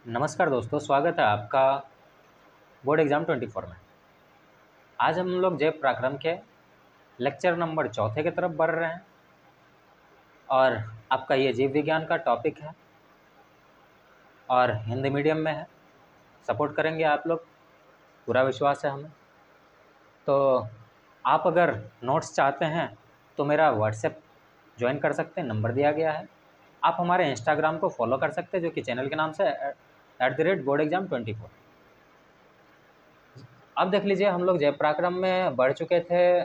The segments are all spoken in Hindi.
नमस्कार दोस्तों, स्वागत है आपका बोर्ड एग्ज़ाम 24 में। आज हम लोग जैव पराक्रम के लेक्चर नंबर 4 की तरफ बढ़ रहे हैं और आपका ये जीव विज्ञान का टॉपिक है और हिंदी मीडियम में है। सपोर्ट करेंगे आप लोग, पूरा विश्वास है हमें। तो आप अगर नोट्स चाहते हैं तो मेरा व्हाट्सएप ज्वाइन कर सकते हैं, नंबर दिया गया है। आप हमारे इंस्टाग्राम को फॉलो कर सकते हैं जो कि चैनल के नाम से @बोर्ड एग्ज़ाम 24। अब देख लीजिए, हम लोग जैव पराक्रम में बढ़ चुके थे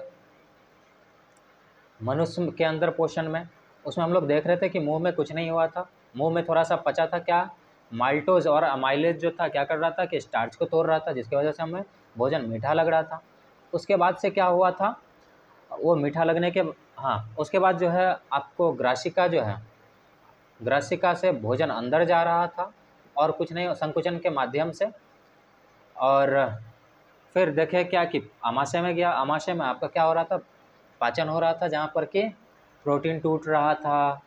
मनुष्य के अंदर पोषण में। उसमें हम लोग देख रहे थे कि मुंह में कुछ नहीं हुआ था, मुंह में थोड़ा सा पचा था। क्या माल्टोज और अमाइलेज जो था क्या कर रहा था कि स्टार्च को तोड़ रहा था, जिसकी वजह से हमें भोजन मीठा लग रहा था। उसके बाद से क्या हुआ था, वो मीठा लगने के उसके बाद जो है आपको ग्रासिका जो है, ग्रासिका से भोजन अंदर जा रहा था और कुछ नहीं, संकुचन के माध्यम से। और फिर देखें क्या कि आमाशय में गया। आमाशय में आपका क्या हो रहा था, पाचन हो रहा था, जहाँ पर कि प्रोटीन टूट रहा था,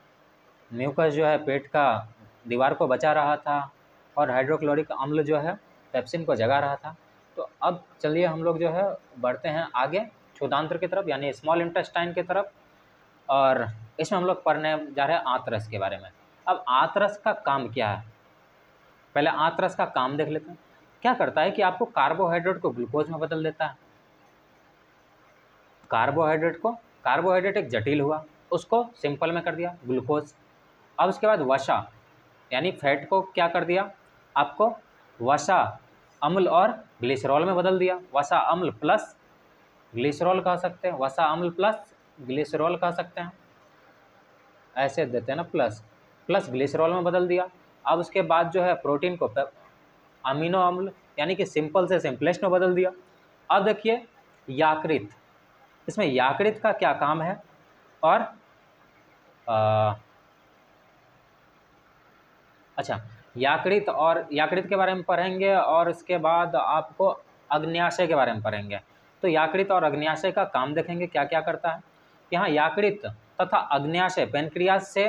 म्यूकस जो है पेट का दीवार को बचा रहा था और हाइड्रोक्लोरिक अम्ल जो है पेप्सिन को जगा रहा था। तो अब चलिए हम लोग जो है बढ़ते हैं आगे क्षुधांत्र की तरफ, यानी स्मॉल इंटेस्टाइन की तरफ। और इसमें हम लोग पढ़ने जा रहे हैं आंतरस के बारे में। अब आंतरस का काम क्या है, पहले आंतरस का काम देख लेते हैं। क्या करता है कि आपको कार्बोहाइड्रेट को ग्लूकोज में बदल देता है। कार्बोहाइड्रेट एक जटिल हुआ, उसको सिंपल में कर दिया ग्लूकोज। अब उसके बाद वसा यानी फैट को क्या कर दिया, आपको वसा अम्ल और ग्लिसरॉल में बदल दिया। वसा अम्ल प्लस ग्लिसरॉल कह सकते हैं, वसा अम्ल प्लस ग्लिसरॉल कह सकते हैं, ऐसे देते हैं ना, प्लस ग्लिसरॉल में बदल दिया। अब उसके बाद जो है प्रोटीन को अमीनो अम्ल यानी कि सिंपल से सिंपलेस्ट में बदल दिया। अब देखिए याकृत, इसमें याकृत का क्या काम है। और याकृत के बारे में पढ़ेंगे और इसके बाद आपको अग्न्याशय के बारे में पढ़ेंगे। तो याकृत और अग्न्याशय का काम देखेंगे क्या क्या करता है। यहाँ याकृत तथा अग्न्याशय पेनक्रियाज से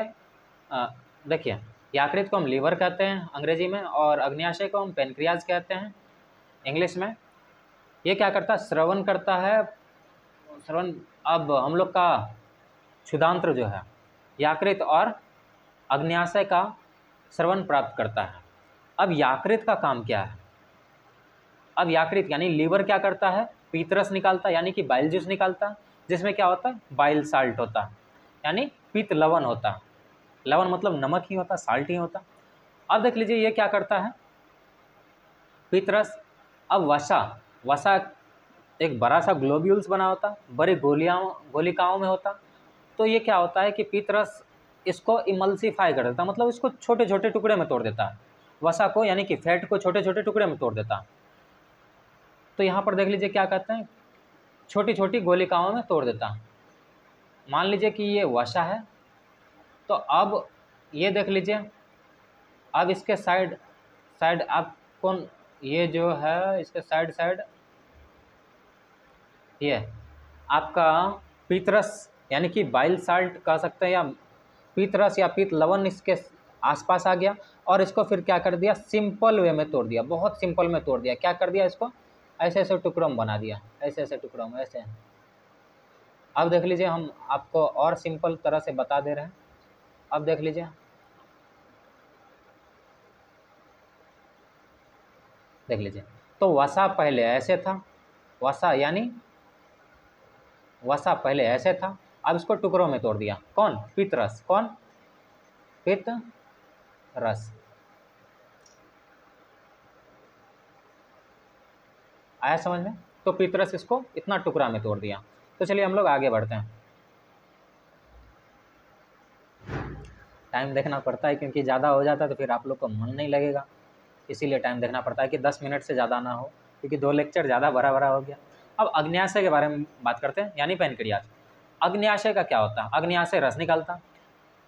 देखिए, याकृत को हम लीवर कहते हैं अंग्रेजी में और अग्न्याशय को हम पेनक्रियाज कहते हैं इंग्लिश में। ये क्या करता है, श्रवण करता है, श्रवण। अब हम लोग का क्षुधांत्र जो है याकृत और अग्न्याशय का श्रवण प्राप्त करता है। अब याकृत का काम क्या है, अब याकृत यानी लीवर क्या करता है, पीतरस निकालता है, यानी कि बाइल जूस निकालता है, जिसमें क्या होता है, बाइल साल्ट होता है, यानी पीत लवण होता है। लवण मतलब नमक ही होता, साल्ट ही होता। अब देख लीजिए ये क्या करता है, पीतरस। अब वसा एक बड़ा सा ग्लोब्यूल्स बना होता, बड़ी गोलिकाओं में होता। तो ये क्या होता है कि पीतरस इसको इमल्सिफाई कर देता, मतलब इसको छोटे छोटे टुकड़े में तोड़ देता है, वसा को यानी कि फैट को छोटे छोटे टुकड़े में तोड़ देता। तो यहाँ पर देख लीजिए क्या कहते हैं, छोटी छोटी गोलिकाओं में तोड़ देता। मान लीजिए कि ये वसा है, तो अब ये देख लीजिए, अब इसके साइड आप कौन, ये जो है इसके साइड ये आपका पीतरस यानी कि बाइल साल्ट कह सकते हैं, या पीतरस या पीत लवण इसके आसपास आ गया और इसको फिर क्या कर दिया, सिंपल वे में तोड़ दिया, बहुत सिंपल में तोड़ दिया। क्या कर दिया, इसको ऐसे ऐसे टुकड़ों में बना दिया, ऐसे ऐसे टुकड़ों में ऐसे। अब देख लीजिए, हम आपको और सिंपल तरह से बता दे रहे हैं। अब देख लीजिए, तो वसा पहले ऐसे था, वसा पहले ऐसे था, अब इसको टुकड़ों में तोड़ दिया। कौन, पीतरस, कौन, पीतरस। आया समझ में? तो पीतरस इसको इतना टुकड़ा में तोड़ दिया। तो चलिए हम लोग आगे बढ़ते हैं। टाइम देखना पड़ता है क्योंकि ज़्यादा हो जाता है तो फिर आप लोग को मन नहीं लगेगा, इसीलिए टाइम देखना पड़ता है कि 10 मिनट से ज़्यादा ना हो, क्योंकि 2 लेक्चर ज़्यादा भरा हो गया। अब अग्न्याशय के बारे में बात करते हैं, यानी पेनक्रियाज। अग्न्याशय का क्या होता है, अग्न्याशय रस निकालता।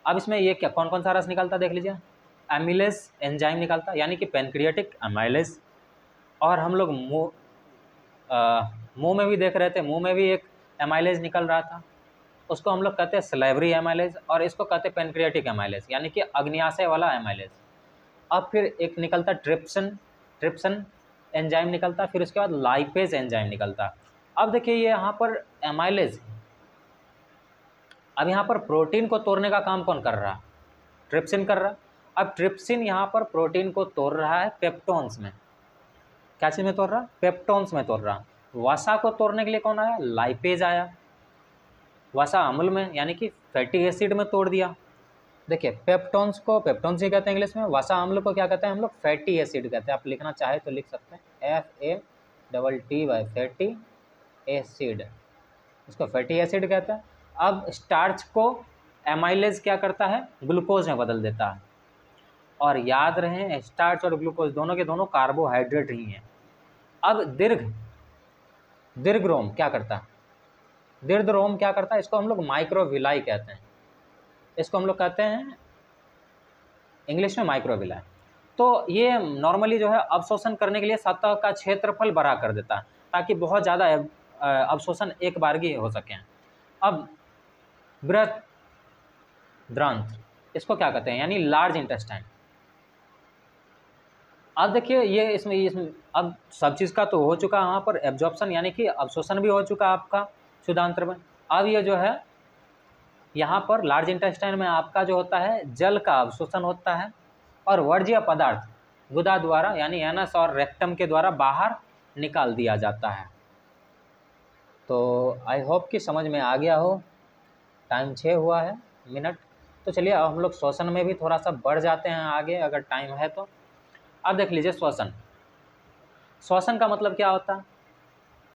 अब इसमें ये क्या, कौन कौन सा रस निकालता देख लीजिए, एमिलेज एंजाइम निकालता, यानी कि पेनक्रियाटिक एमाइलेज। और हम लोग मुंह में भी देख रहे थे, मुंह में भी एक एमाइलेज निकल रहा था, उसको हम लोग कहते हैं सलाइवरी एमाइलेज, और इसको कहते हैं पेनक्रियाटिक एमाइलेज, यानी कि अग्न्याशय वाला एमाइलेज। अब फिर एक निकलता ट्रिप्सिन, ट्रिप्सिन एंजाइम निकलता है, फिर उसके बाद लाइपेज एंजाइम निकलता है। अब देखिए ये यहाँ पर एमाइलेज, अब यहाँ पर प्रोटीन को तोड़ने का काम कौन कर रहा है? ट्रिप्सिन कर रहा है। अब ट्रिप्सिन यहाँ पर प्रोटीन को तोड़ रहा है पेप्टोन्स में, क्या चीज़ में तोड़ रहा है? पेप्टोन्स में तोड़ रहा। वसा को तोड़ने के लिए कौन आया? लाइपेज आया, वसा अम्ल में यानी कि फैटी एसिड में तोड़ दिया। देखिए पेप्टोन्स को पेप्टोन्स ही कहते हैं इंग्लिश में, वसा अम्ल को क्या कहते हैं हम लोग? फैटी एसिड कहते हैं। आप लिखना चाहे तो लिख सकते हैं FATTY, फैटी एसिड, इसको फैटी एसिड कहते हैं। अब स्टार्च को एमाइलेज क्या करता है? ग्लूकोज में बदल देता है। और याद रहे स्टार्च और ग्लूकोज दोनों के दोनों कार्बोहाइड्रेट ही हैं। अब दीर्घरोम क्या करता है? दीर्घरोम क्या करता है? इसको हम लोग माइक्रोविलाई कहते हैं, इसको हम लोग कहते हैं इंग्लिश में माइक्रोविलाई। तो ये नॉर्मली जो है अवशोषण करने के लिए सतह का क्षेत्रफल बड़ा कर देता है ताकि बहुत ज़्यादा अवशोषण एक बार ही हो सके। अब बृहद्रंथ, इसको क्या कहते हैं? यानी लार्ज इंटेस्टाइन। अब देखिए ये इसमें अब सब चीज़ का तो हो चुका है, वहाँ पर एब्जॉर्प्शन यानी कि अवशोषण भी हो चुका आपका शुद्धांत्र में। अब ये जो है यहाँ पर लार्ज इंटेस्टाइन में आपका जो होता है जल का अवशोषण होता है और वर्ज्य पदार्थ गुदा द्वारा यानी एनस और रेक्टम के द्वारा बाहर निकाल दिया जाता है। तो आई होप कि समझ में आ गया हो। टाइम 6 हुआ है मिनट, तो चलिए अब हम लोग श्वसन में भी थोड़ा सा बढ़ जाते हैं आगे अगर टाइम है तो। अब देख लीजिए श्वसन, श्वसन का मतलब क्या होता है?